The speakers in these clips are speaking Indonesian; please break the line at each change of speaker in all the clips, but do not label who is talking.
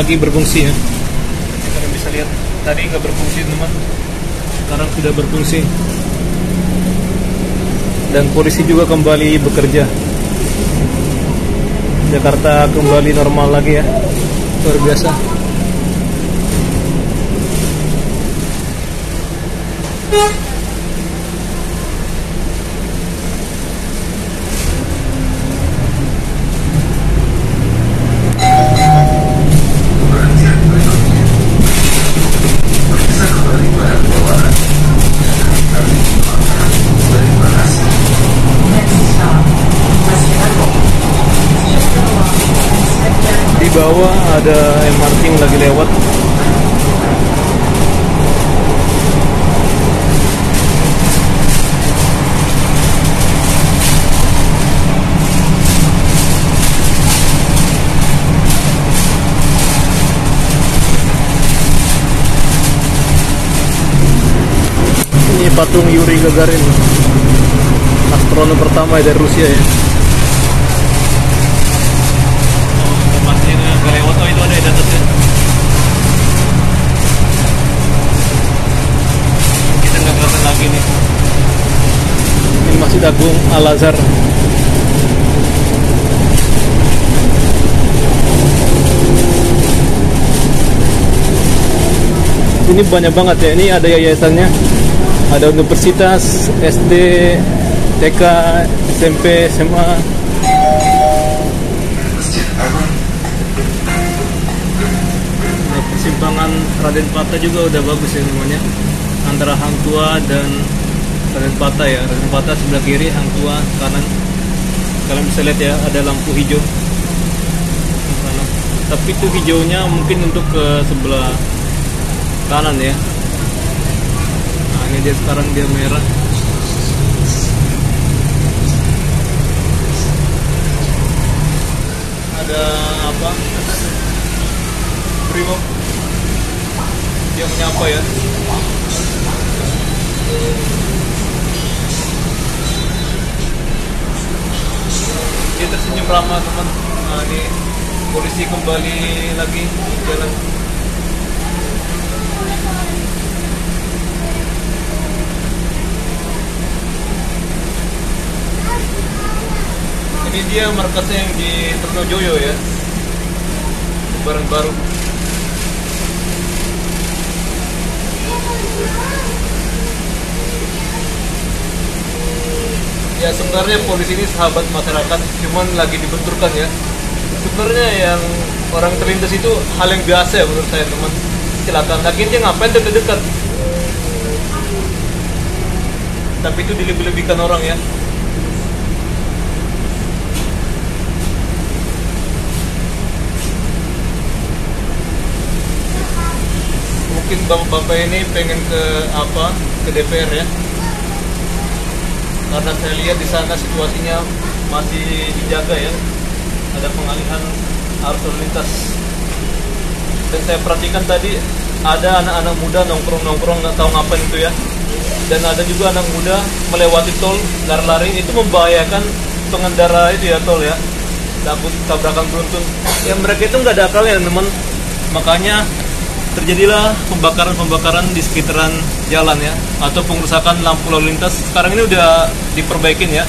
lagi berfungsi ya. Kalian bisa lihat tadi nggak berfungsi teman, sekarang sudah berfungsi. Dan polisi juga kembali bekerja. Jakarta kembali normal lagi ya, luar biasa. Di bawah ada MRT yang lagi lewat. Ini patung Yuri Gagarin, astronot pertama dari Rusia ya. Oh, itu ada di atasnya. Kita nggak kelihatan lagi nih. Ini Masjid Agung Al-Azhar. Ini banyak banget ya. Ini ada yayasannya, ada universitas, SD, TK, SMP, SMA. Persimpangan Raden Patah juga udah bagus ya semuanya, antara Hang Tua dan Raden Patah ya. Raden Patah sebelah kiri, Hang Tua kanan. Kalian bisa lihat ya, ada lampu hijau di sana. Tapi itu hijaunya mungkin untuk ke sebelah kanan ya. Nah ini dia sekarang, dia merah. Ada apa? Brimob yang menyapa ya. Dia tersenyum ramah teman. Nah ini polisi kembali lagi jalan. Ini dia markasnya yang di Trunojoyo ya, barang baru. Ya sebenarnya polisi ini sahabat masyarakat, cuman lagi dibenturkan ya. Sebenarnya yang orang terlintas itu hal yang biasa ya menurut saya teman. Kecelakaan, lagi dia ngapain dekat-dekat. Tapi itu dilebih-lebihkan orang ya. Mungkin bapak-bapak ini pengen ke apa? Ke DPR ya. Karena saya lihat di sana situasinya masih dijaga ya, ada pengalihan arus lalu lintas. Dan saya perhatikan tadi ada anak-anak muda nongkrong-nongkrong nggak tahu ngapain itu ya. Dan ada juga anak muda melewati tol lari-lari, itu membahayakan pengendara itu ya tol ya. Takut tabrakan beruntun. Ya mereka itu nggak ada akalnya teman. Makanya terjadilah pembakaran-pembakaran di sekitaran jalan ya, atau pengerusakan lampu lalu lintas. Sekarang ini udah diperbaikin ya.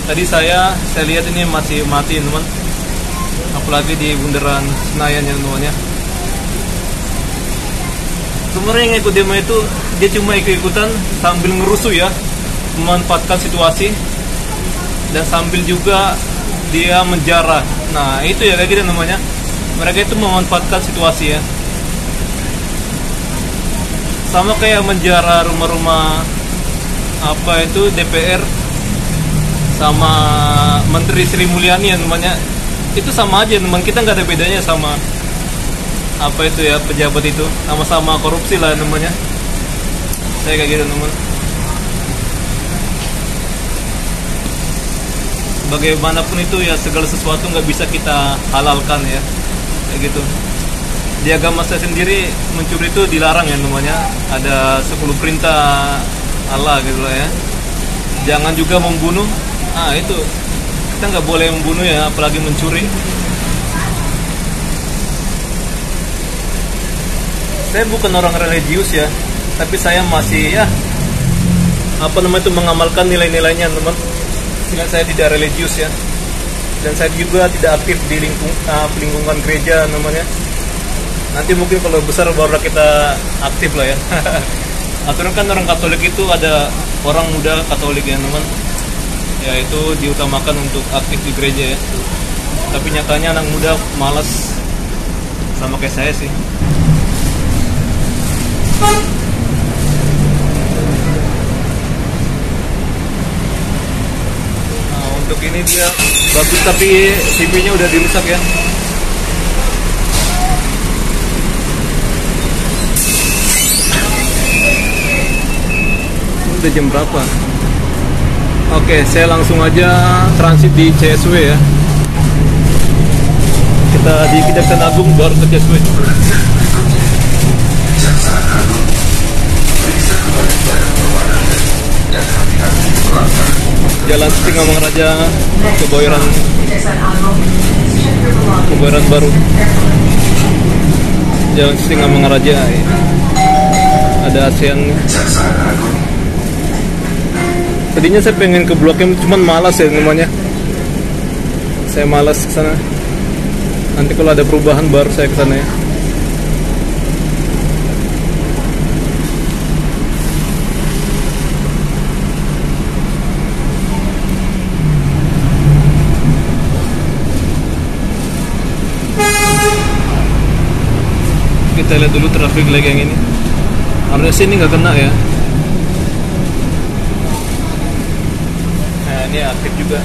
Tadi saya lihat ini masih mati teman, apalagi di bundaran Senayan yang namanya. Sebenarnya yang ikut demo itu dia cuma ikut-ikutan sambil ngerusuh ya, memanfaatkan situasi dan sambil juga dia menjarah. Nah itu ya kayak gitu namanya, mereka itu memanfaatkan situasi ya. Sama kayak menjarah rumah-rumah apa itu DPR sama Menteri Sri Mulyani yang namanya, itu sama aja teman. Kita nggak ada bedanya sama apa itu ya pejabat itu, sama-sama korupsi lah namanya. Saya kayak gitu teman. Bagaimanapun itu ya, segala sesuatu nggak bisa kita halalkan ya, kayak gitu. Di agama saya sendiri mencuri itu dilarang ya namanya, ada 10 perintah Allah gitu lah ya. Jangan juga membunuh. Itu kita nggak boleh membunuh ya, apalagi mencuri. Saya bukan orang religius ya, tapi saya masih ya mengamalkan nilai-nilainya, teman. Sehingga saya tidak religius ya, dan saya juga tidak aktif di lingkungan gereja namanya. Nanti mungkin kalau besar baru kita aktif lah ya. Aturan kan orang Katolik itu ada orang muda Katolik ya teman, ya itu diutamakan untuk aktif di gereja ya. Tapi nyatanya anak muda malas, sama kayak saya sih. Nah, untuk ini dia bagus tapi TV-nya udah dirusak ya. Udah jam berapa? Oke, saya langsung aja transit di CSW ya. Kita di Kejaksaan Agung baru ke CSW. Jalan Singamangaraja Kebayoran Baru. Jalan Singamangaraja ya. Ada ASEAN. Tadinya saya pengen ke Blok M, cuman malas ya namanya. Saya malas ke sana. Nanti kalau ada perubahan baru saya ke sana ya. Kita lihat dulu traffic light yang ini. Harusnya sini nggak kena ya. Nah ini aktif juga.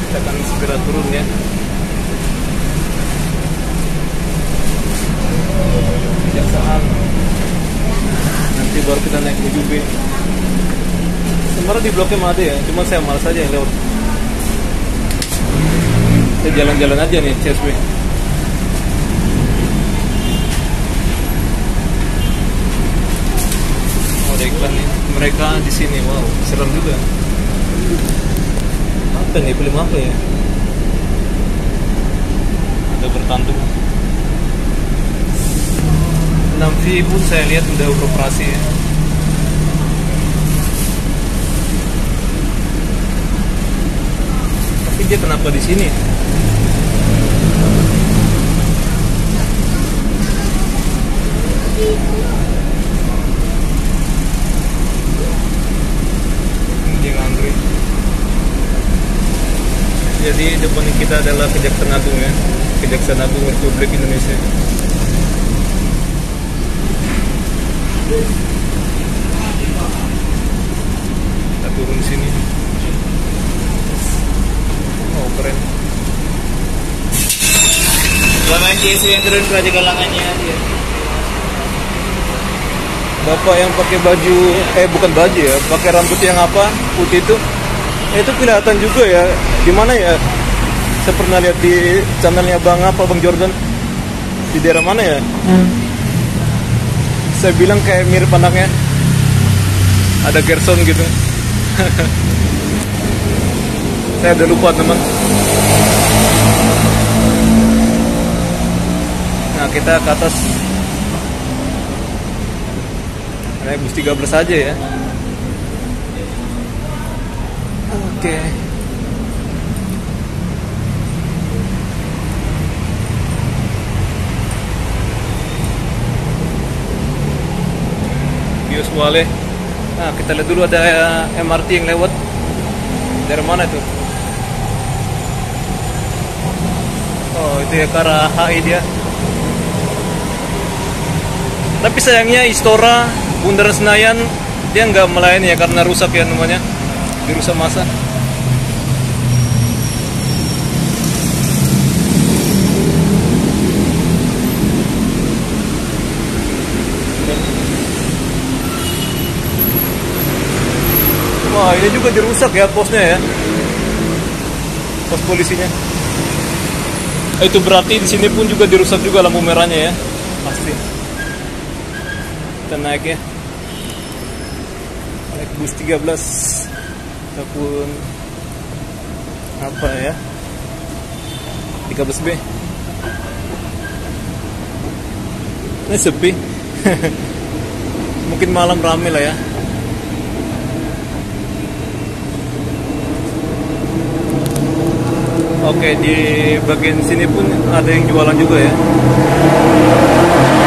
Kita akan segera turun ya. Kejaksaan. Nanti baru kita naik menuju B. Sebenarnya di Blok M ada ya, cuma saya malas aja yang lewat. Saya jalan-jalan aja nih CSW. Oh, ada iklan nih. Mereka di sini, wow, serem juga. Apa nih, film apa ya? Ada bertanduk. Namfi pun saya lihat udah beroperasi ya. Tapi dia kenapa di sini? Dia ngantri. Jadi depan kita adalah Kejaksaan Agung ya, Kejaksaan Agung Republik Indonesia. Kita turun sini. Oh keren.
Jangan CSW yang turun ke galangannya aja.
Bapak yang pakai baju, bukan baju ya, pakai rambut yang apa, putih itu kelihatan juga ya. Di mana ya? Saya pernah lihat di channelnya Bang Jordan. Di daerah mana ya? Saya bilang kayak mirip anaknya. Ada Gerson gitu. Saya udah lupa teman. Nah kita ke atas. Naik bus 13 aja ya. Oke. Bios Wale. Nah kita lihat dulu ada MRT yang lewat. Dari mana itu? Oh itu ya ke arah HI dia. Tapi sayangnya Istora Bundaran Senayan dia nggak melayani ya karena rusak ya namanya, dirusak masa. Wah ini juga dirusak ya posnya ya, pos polisinya. Itu berarti di sini pun juga dirusak juga lampu merahnya ya, pasti. Kita naik ya. Bus 13 ataupun apa ya 13B. Ini sepi. Mungkin malam ramai lah ya. Oke, di bagian sini pun ada yang jualan juga ya.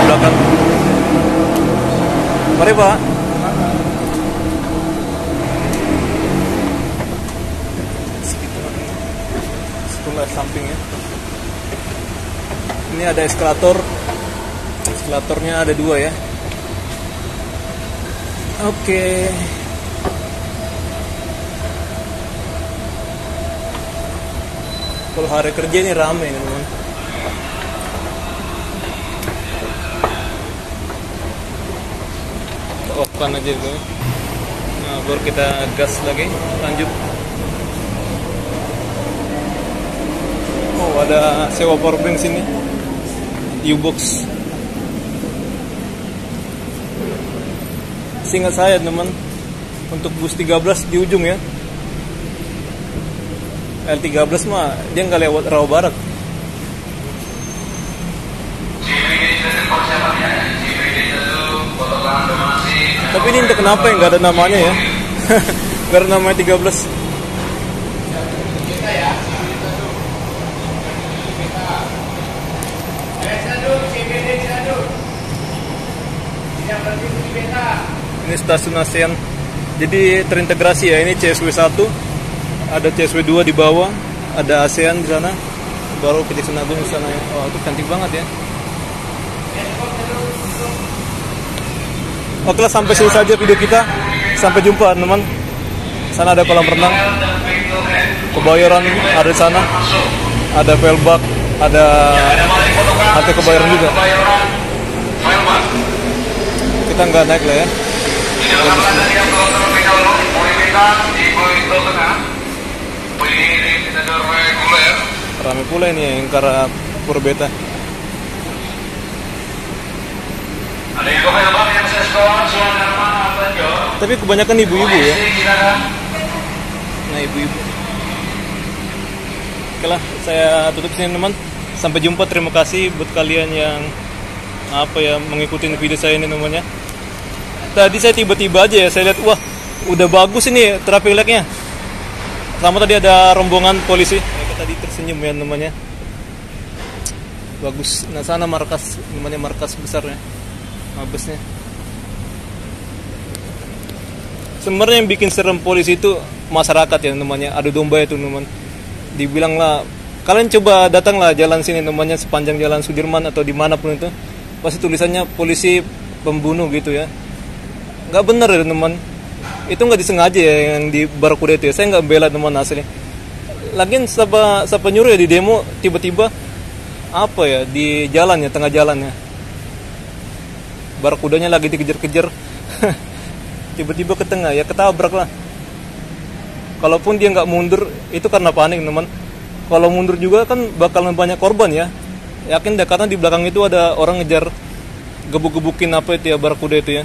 Belakang. Mari Pak. Sebelah samping ya. Ini ada eskalator. Eskalatornya ada 2 ya. Oke. Kalau hari kerja ini rame teman. Kita off-kan aja dulu. Nah, baru kita gas lagi, lanjut. Oh, ada sewa powerbank sini. U-box. Seingat saya teman, untuk bus 13 di ujung ya. L13 mah dia nggak lewat Rawa Barat. Tapi ini entah kenapa ya nggak ada namanya ya. Nggak ada namanya 13. Ini stasiun ASEAN. Jadi terintegrasi ya, ini CSW 1. Ada CSW 2 di bawah, ada ASEAN di sana, baru Kejaksaan Agung di sana ya. Oh, itu cantik banget ya. Oke lah, sampai sini saja video kita. Sampai jumpa teman. Sana ada kolam renang, Kebayoran ada di sana, ada Velbak, ada Halte Kebayoran juga. Kita nggak naik lah ya. Ramai pula ini yang ke arah Purbeta. Tapi kebanyakan ibu-ibu ya. Nah, ibu-ibu. Oke lah, saya tutup sini teman. Sampai jumpa, terima kasih buat kalian yang mengikuti video saya ini namanya. Tadi saya tiba-tiba aja ya, saya lihat wah, udah bagus ini traffic light-nya. Sama tadi ada rombongan polisi. Tadi tersenyum ya namanya. Bagus. Nah, sana markas, namanya markas besarnya. Mabesnya. Sebenarnya yang bikin serem polisi itu masyarakat ya namanya. Adu domba itu teman. Dibilang lah, kalian coba datanglah jalan sini namanya sepanjang jalan Sudirman atau dimanapun itu. Pasti tulisannya polisi pembunuh gitu ya. Nggak bener ya teman. Itu nggak disengaja ya yang di Barakuda itu ya. Saya nggak bela teman asli. Lagian siapa nyuruh ya di demo tiba-tiba di jalan ya, tengah jalan ya. Barakudanya lagi dikejar-kejar. Tiba-tiba ke tengah ya, ketabrak lah. Kalaupun dia nggak mundur itu karena panik teman. Kalau mundur juga kan bakal banyak korban ya. Yakin deh, karena di belakang itu ada orang ngejar, gebuk-gebukin Barakuda itu ya.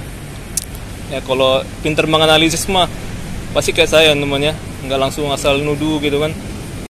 Ya kalau pinter menganalisis mah pasti kayak saya namanya, nggak langsung asal nuduh gitu kan.